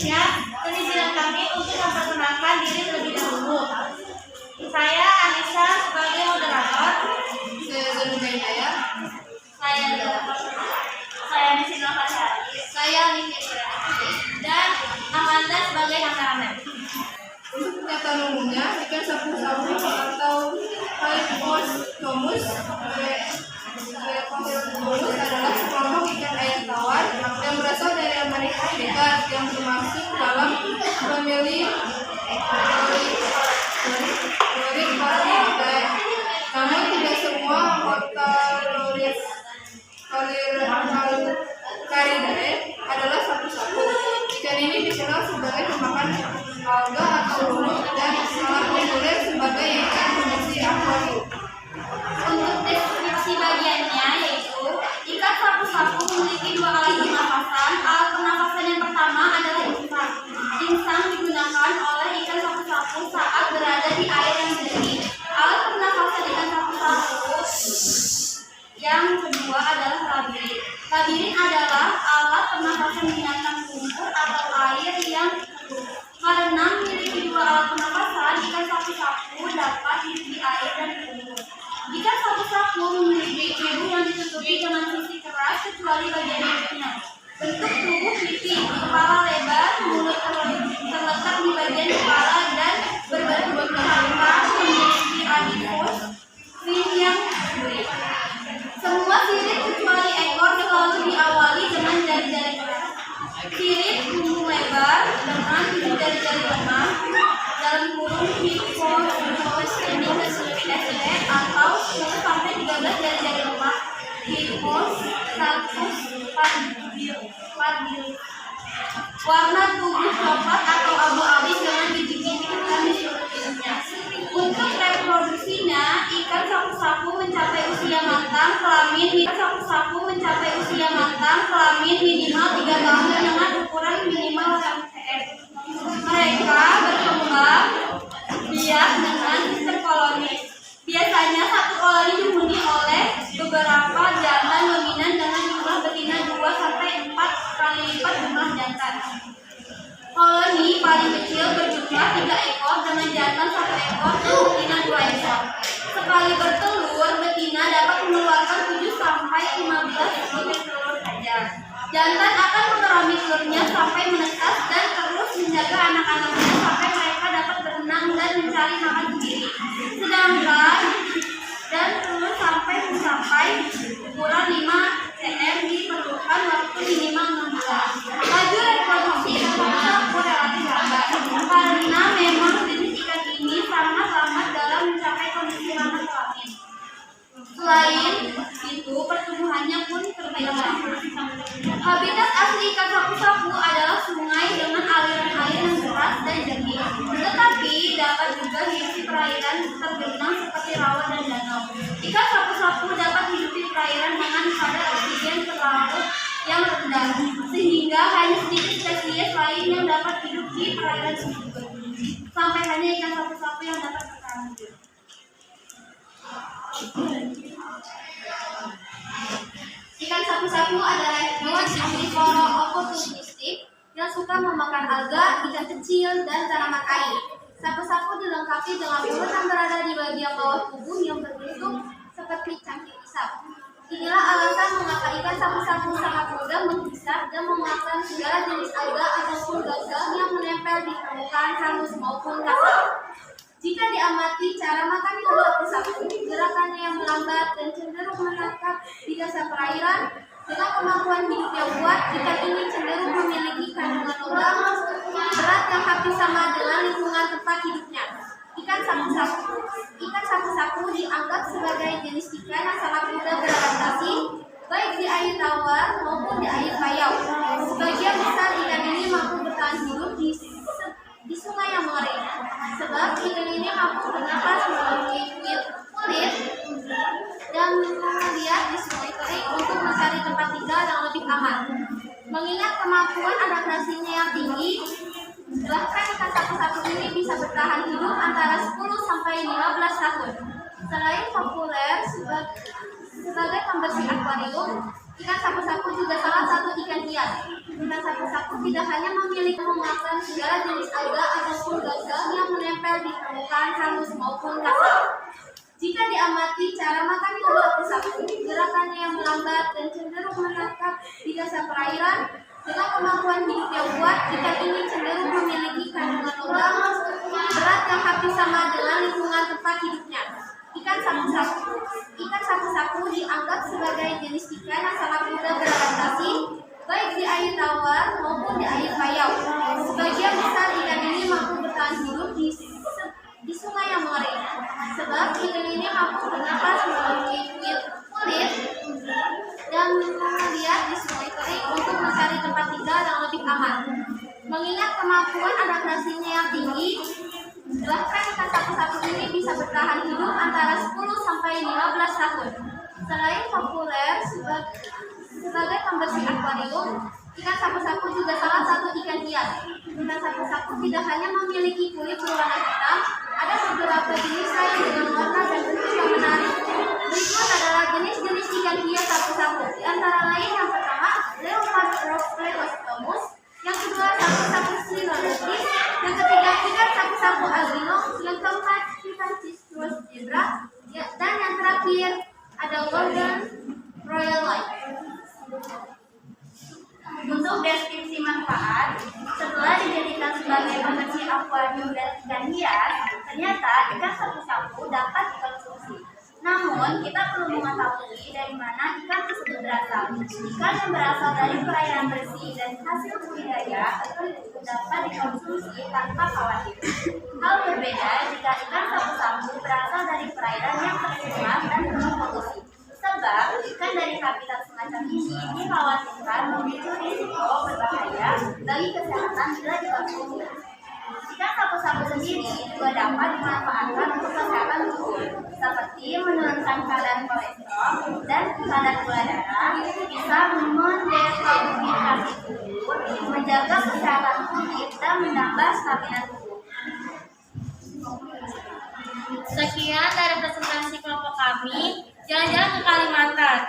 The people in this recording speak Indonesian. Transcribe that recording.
Selanjutnya, izinkan kami untuk memperkenalkan diri terlebih dahulu. Saya Anissa sebagai moderator. Saya Zanubaidaya. Saya Nisina Fasari. Saya Nisina dan Amanda sebagai kameramen. Untuk pernyataan umumnya, jika sapu-sapu atau Hypostomus adalah sekelompok ikan air tawar yang berasal dari Amerika Serikat yang termasuk dalam famili Loriparidae. Namun tidak semua anggota Loriparidae adalah sapu-sapu. Ikan ini dikenal sebagai pemakan alga atau lumut dan sangat populer sebagai ikan pengisi akuarium. Untuk deskripsi bagiannya yaitu ikan sapu-sapu memiliki dua alat pernapasan. Alat pernapasan yang pertama adalah insang. Insang digunakan oleh ikan sapu-sapu saat berada di air yang jernih. Alat pernapasan ikan sapu-sapu yang kedua adalah labirin. Labirin adalah alat pernapasan binatang lumpur atau air yang karena memiliki dua alat pernapasan, ikan sapu-sapu dapat hidup di air dan di lumpur. Ikan sapu-sapu memiliki tubuh yang ditutupi dengan sisi keras kecuali bagian hidungnya. Bentuk tubuh tipis, kepala lebar, mulut terletak di bagian kepala dan berbentuk cangkang memiliki adipos fin yang gurih. Semua sirip kecuali ekor selalu diawali dengan jari-jari keras. Sirip punggung lebar dengan 7 jari-jari lemah dalam kurung Hippocampus atau 10 sampai 13 jari-jari lemah Hippocampus pardilus. Warna tubuh coklat atau abu-abu dengan biji-biji hitam di seluruh tubuhnya. Untuk reproduksinya, ikan sapu-sapu mencapai usia matang kelamin minimal 3 tahun dengan ukuran minimal 1 cm. Mereka berkembang biak dengan sistem koloni. Biasanya satu koloni dihuni oleh beberapa jantan dominan dengan jumlah betina 2 sampai 4 kali lipat jumlah jantan. Koloni paling kecil berjumlah 3 ekor dengan jantan 1 ekor dan betina 2 ekor. Sekali bertelur, betina dapat mengeluarkan 7 sampai 15 butir telur saja. Jantan akan mengerami telurnya sampai menetas dan terus menjaga anak-anaknya sampai mereka dapat berenang dan mencari makan sendiri. Sedangkan dan telur sampai mencapai ukuran 5 cm diperlukan waktu minimal 6 bulan. Laju reproduksi ikan sapu relatif lambat karena memang jenis ikan ini sangat lambat dalam mencapai kondisi ramah kelamin. Selain itu, pertumbuhannya pun berbeda. Habitat asli ikan sapu-sapu adalah sungai dengan aliran air yang deras dan jernih. Tetapi dapat juga hidup di perairan tergenang seperti rawa dan danau. Ikan sapu-sapu dapat hidup di perairan dengan kadar oksigen terlarut yang rendah, sehingga hanya sedikit spesies lain yang dapat hidup di perairan tersebut. Sampai hanya ikan sapu-sapu yang dapat bertahan hidup. Ikan sapu-sapu adalah hewan omnivora oportunistik yang suka memakan alga, ikan kecil, dan tanaman air. Sapu-sapu dilengkapi dengan mulut yang berada di bagian bawah tubuh yang berbentuk seperti cangkir hisap. Inilah alasan mengapa ikan sapu-sapu sangat mudah menghisap dan memakan segala jenis alga ataupun gagal yang menempel di permukaan halus maupun kasar. Jika diamati cara makan ikan sapu-sapu, gerakannya yang melambat dan cenderung menatap di dasar perairan, dengan kemampuan hidup yang kuat, ikan ini cenderung memiliki kandungan logam berat yang hampir sama dengan lingkungan tempat hidupnya. Ikan sapu-sapu dianggap sebagai jenis ikan yang sangat mudah beradaptasi, baik di air tawar maupun di air payau. Sebagian besar ikan ini mampu bertahan hidup di sungai yang mengering, sebab ikan ini mampu bernapas melalui kulit dan melihat di sungai kering untuk mencari tempat tinggal yang lebih aman. Mengingat kemampuan adaptasinya yang tinggi, bahkan ikan sapu-sapu ini bisa bertahan hidup antara 10 sampai 15 tahun. Selain populer sebagai pembersih akuarium, ikan sapu-sapu juga salah satu ikan hias. Tuna sapu-sapu tidak hanya memiliki memakan segala jenis alga ataupun gagal yang menempel di permukaan halus maupun kasar. Jika diamati cara makan ikan sapu-sapu, gerakannya yang melambat dan cenderung menangkap di dasar perairan, dengan kemampuan hidup yang kuat, ikan ini cenderung memiliki kandungan logam berat yang hampir sama dengan lingkungan tempat hidupnya. Ikan sapu-sapu dianggap sebagai jenis ikan yang sangat mudah beradaptasi, baik di air tawar maupun di air payau. Sebagian besar ikan ini mampu bertahan hidup di sungai yang mengering, sebab ikan ini mampu bernapas melalui kulit dan melihat di sungai kering untuk mencari tempat tinggal yang lebih aman. Mengingat kemampuan adaptasinya yang tinggi, bahkan ikan sapu-sapu ini bisa bertahan hidup antara 10 sampai 15 tahun. Selain populer sebagai pembersih akuarium, ikan sapu-sapu juga salah satu ikan hias. Ikan sapu-sapu tidak hanya memiliki kulit berwarna hitam, ada beberapa jenis lain dengan warna dan bentuk yang menarik. Berikut adalah jenis-jenis ikan hias sapu-sapu. Di antara lain yang pertama, Leopard Plecostomus, yang kedua sapu-sapu Sinolotis, yang ketiga ikan sapu-sapu albino, yang keempat ikan Citrus zebra, dan yang terakhir ada Golden Royal White. Untuk deskripsi manfaat, setelah dijadikan sebagai pembersih akuarium dan ikan hias, ternyata ikan sapu-sapu dapat dikonsumsi. Namun, kita perlu mengetahui dari mana ikan tersebut berasal. Ikan yang berasal dari perairan bersih dan hasil budidaya dapat dikonsumsi tanpa khawatir. Hal berbeda jika ikan sapu-sapu berasal dari perairan yang tercemar dan penuh polusi. Sebab ikan dari habitat semacam ini dikhawatirkan memicu risiko berbahaya bagi kesehatan bila dikonsumsi. Ikan sapu-sapu sendiri juga dapat dimanfaatkan untuk kesehatan tubuh, seperti menurunkan kadar kolesterol dan kadar gula darah, bisa mendetoksifikasi tubuh, menjaga kesehatan kulit, dan menambah stamina tubuh. Sekian dari presentasi kelompok kami, jalan-jalan ke Kalimantan.